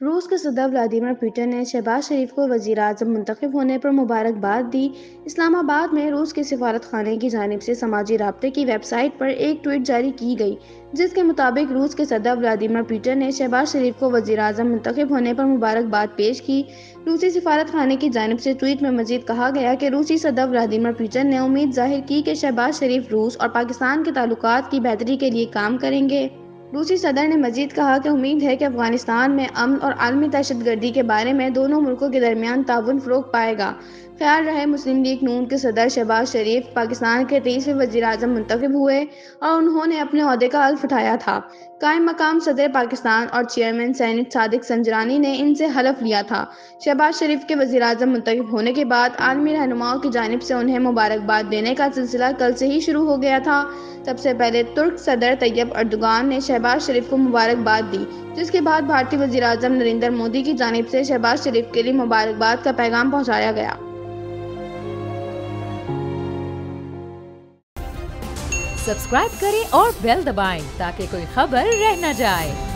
रूस के सदर व्लादिमीर पुतिन ने शहबाज शरीफ को वज़ीर-ए-आज़म मुंतखब होने पर मुबारकबाद दी। इस्लामाबाद में रूस के सिफारत खाने की जानिब से समाजी राब्ते की वेबसाइट पर एक ट्वीट जारी की गई, जिसके मुताबिक रूस के सदर व्लादिमीर पुतिन ने शहबाज शरीफ को वज़ीर-ए-आज़म मुंतखब होने पर मुबारकबाद पेश की। रूसी सिफारत खाने की जानिब से ट्वीट में मजीद कहा गया कि रूसी सदर व्लादिमीर पुतिन ने उम्मीद जाहिर की कि शहबाज शरीफ रूस और पाकिस्तान के ताल्लुकात की बेहतरी के लिए काम करेंगे। रूसी सदर ने मजीद कहा कि उम्मीद है कि अफगानिस्तान में अमन और आलमी दहशतगर्दी के बारे में दोनों मुल्कों के दरमियान ताउन फ़रोग़ पाएगा। ख्याल रहे मुस्लिम लीग नून के सदर शहबाज शरीफ पाकिस्तान के 23वें वज़ीर-ए-आज़म मुंतखब हुए और उन्होंने अपने ओहदे का हल्फ उठाया था। कायम मकाम सदर पाकिस्तान और चेयरमैन सेनेट सादिक संजरानी ने इनसे हल्फ लिया था। शहबाज शरीफ के वज़ीर-ए-आज़म मुंतखब होने के बाद आलमी रहनुमाओं की जानिब से उन्हें मुबारकबाद देने का सिलसिला कल से ही शुरू हो गया था। सबसे पहले तुर्क सदर तैयब अर्दोगान ने शहबाज शरीफ को मुबारकबाद दी, जिसके बाद भारतीय वज़ीर-ए-आज़म नरेंद्र मोदी की जानिब से शहबाज शरीफ के लिए मुबारकबाद का पैगाम पहुंचाया गया। सब्सक्राइब करें और बेल दबाएं ताकि कोई खबर रह न जाए।